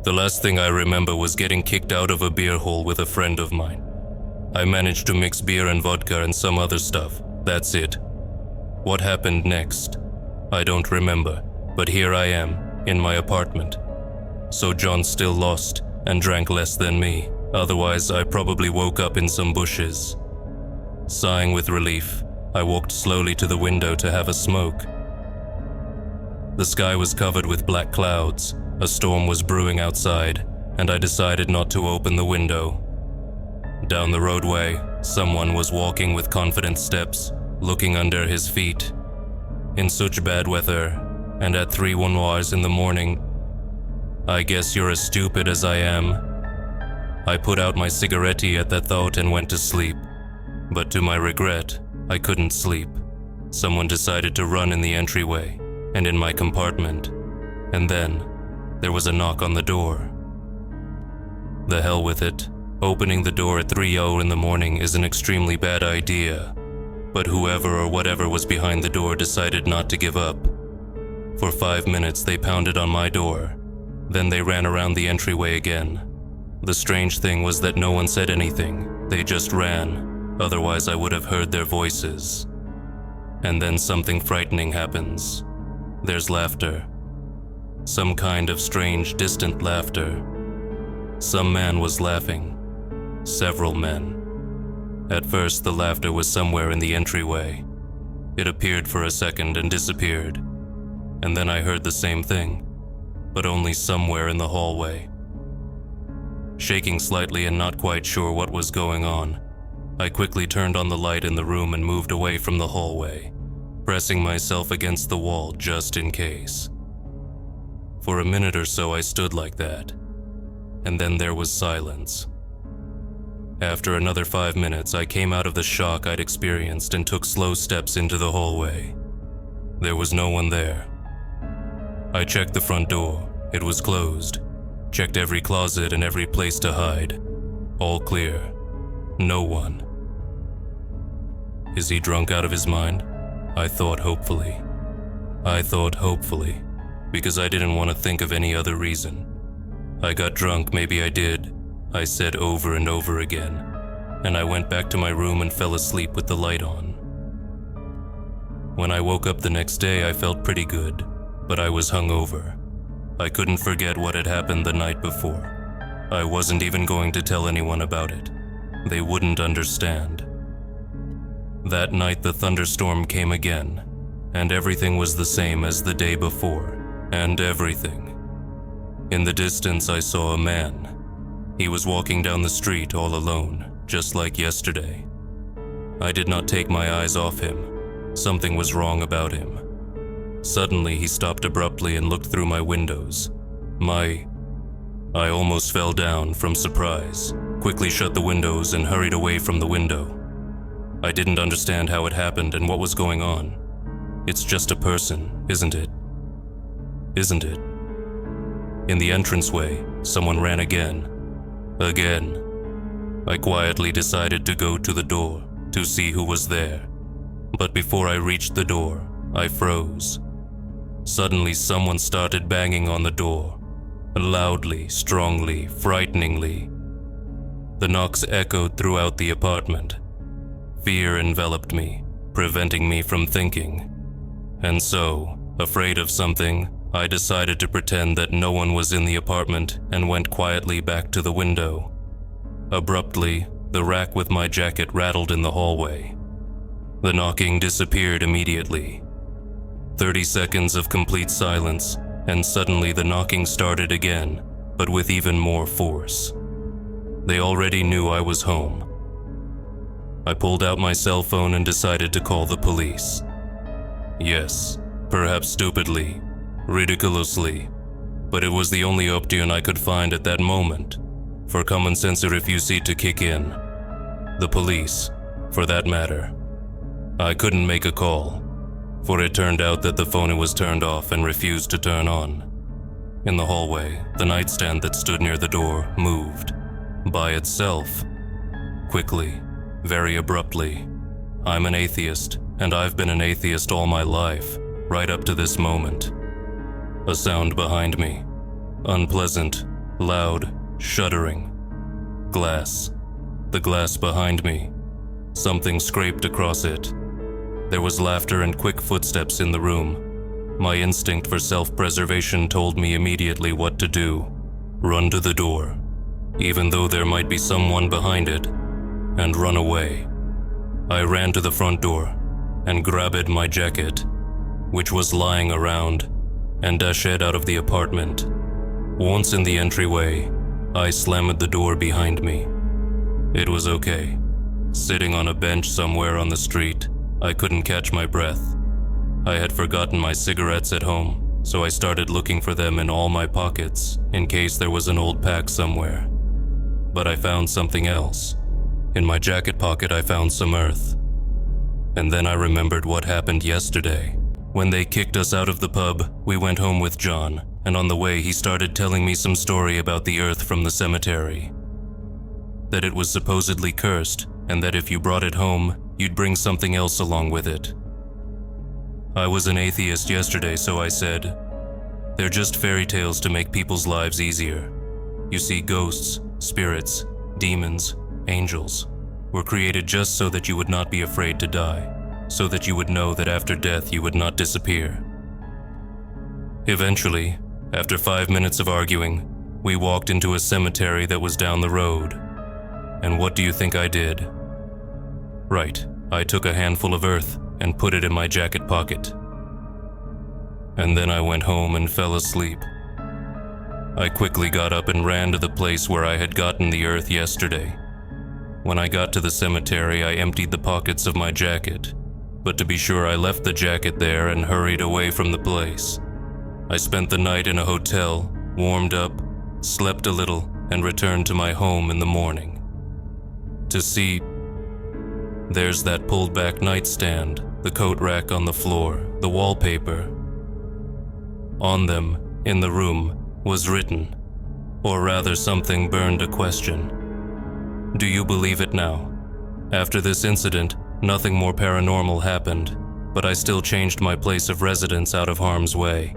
The last thing I remember was getting kicked out of a beer hall with a friend of mine. I managed to mix beer and vodka and some other stuff. That's it. What happened next? I don't remember, but here I am, in my apartment. So John's still lost and drank less than me. Otherwise, I probably woke up in some bushes. Sighing with relief, I walked slowly to the window to have a smoke. The sky was covered with black clouds. A storm was brewing outside, and I decided not to open the window. Down the roadway, someone was walking with confident steps, looking under his feet. In such bad weather, and at 3 hours in the morning, I guess you're as stupid as I am. I put out my cigarette at that thought and went to sleep. But to my regret, I couldn't sleep. Someone decided to run in the entryway and in my compartment. And then, there was a knock on the door. The hell with it. Opening the door at 3:00 in the morning is an extremely bad idea. But whoever or whatever was behind the door decided not to give up. For 5 minutes they pounded on my door. Then they ran around the entryway again. The strange thing was that no one said anything. They just ran. Otherwise I would have heard their voices. And then something frightening happens. There's laughter. Some kind of strange, distant laughter. Some man was laughing. Several men. At first, the laughter was somewhere in the entryway. It appeared for a second and disappeared. And then I heard the same thing, but only somewhere in the hallway. Shaking slightly and not quite sure what was going on, I quickly turned on the light in the room and moved away from the hallway, pressing myself against the wall just in case. For a minute or so I stood like that, and then there was silence. After another 5 minutes, I came out of the shock I'd experienced and took slow steps into the hallway. There was no one there. I checked the front door. It was closed. Checked every closet and every place to hide. All clear. No one. Is he drunk out of his mind? I thought hopefully. Because I didn't want to think of any other reason. I got drunk, maybe I did, I said over and over again, and I went back to my room and fell asleep with the light on. When I woke up the next day, I felt pretty good, but I was hungover. I couldn't forget what had happened the night before. I wasn't even going to tell anyone about it. They wouldn't understand. That night the thunderstorm came again, and everything was the same as the day before, and everything. In the distance I saw a man. He was walking down the street all alone, just like yesterday. I did not take my eyes off him. Something was wrong about him. Suddenly he stopped abruptly and looked through my windows. I almost fell down from surprise, quickly shut the windows and hurried away from the window. I didn't understand how it happened and what was going on. It's just a person, isn't it? Isn't it? In the entranceway, someone ran again. Again. I quietly decided to go to the door to see who was there. But before I reached the door, I froze. Suddenly someone started banging on the door. Loudly, strongly, frighteningly. The knocks echoed throughout the apartment. Fear enveloped me, preventing me from thinking. And so, afraid of something, I decided to pretend that no one was in the apartment and went quietly back to the window. Abruptly, the rack with my jacket rattled in the hallway. The knocking disappeared immediately. 30 seconds of complete silence, and suddenly the knocking started again, but with even more force. They already knew I was home. I pulled out my cell phone and decided to call the police. Yes, perhaps stupidly, ridiculously, but it was the only option I could find at that moment, for common sense refused to kick in. The police, for that matter. I couldn't make a call, for it turned out that the phone was turned off and refused to turn on. In the hallway, the nightstand that stood near the door moved, by itself, quickly, very abruptly. I'm an atheist, and I've been an atheist all my life, right up to this moment. A sound behind me, unpleasant, Loud, shuddering. Glass. The glass behind me. Something scraped across it. There was laughter and quick footsteps in the room. My instinct for self-preservation told me immediately what to do. Run to the door, even though there might be someone behind it, and run away. I ran to the front door and grabbed my jacket, which was lying around, and dashed out of the apartment. Once in the entryway, I slammed the door behind me. It was okay. Sitting on a bench somewhere on the street, I couldn't catch my breath. I had forgotten my cigarettes at home, so I started looking for them in all my pockets in case there was an old pack somewhere. But I found something else. In my jacket pocket, I found some earth. And then I remembered what happened yesterday. When they kicked us out of the pub, we went home with John, and on the way he started telling me some story about the earth from the cemetery. That it was supposedly cursed, and that if you brought it home, you'd bring something else along with it. I was an atheist yesterday, so I said, "They're just fairy tales to make people's lives easier. You see, ghosts, spirits, demons, angels were created just so that you would not be afraid to die, so that you would know that after death you would not disappear." Eventually, after 5 minutes of arguing, we walked into a cemetery that was down the road. And what do you think I did? Right, I took a handful of earth and put it in my jacket pocket. And then I went home and fell asleep. I quickly got up and ran to the place where I had gotten the earth yesterday. When I got to the cemetery, I emptied the pockets of my jacket, but to be sure I left the jacket there and hurried away from the place. I spent the night in a hotel, warmed up, slept a little, and returned to my home in the morning. To see, there's that pulled back nightstand, the coat rack on the floor, the wallpaper. On them, in the room, was written, or rather something burned a question. Do you believe it now? After this incident, nothing more paranormal happened, but I still changed my place of residence out of harm's way.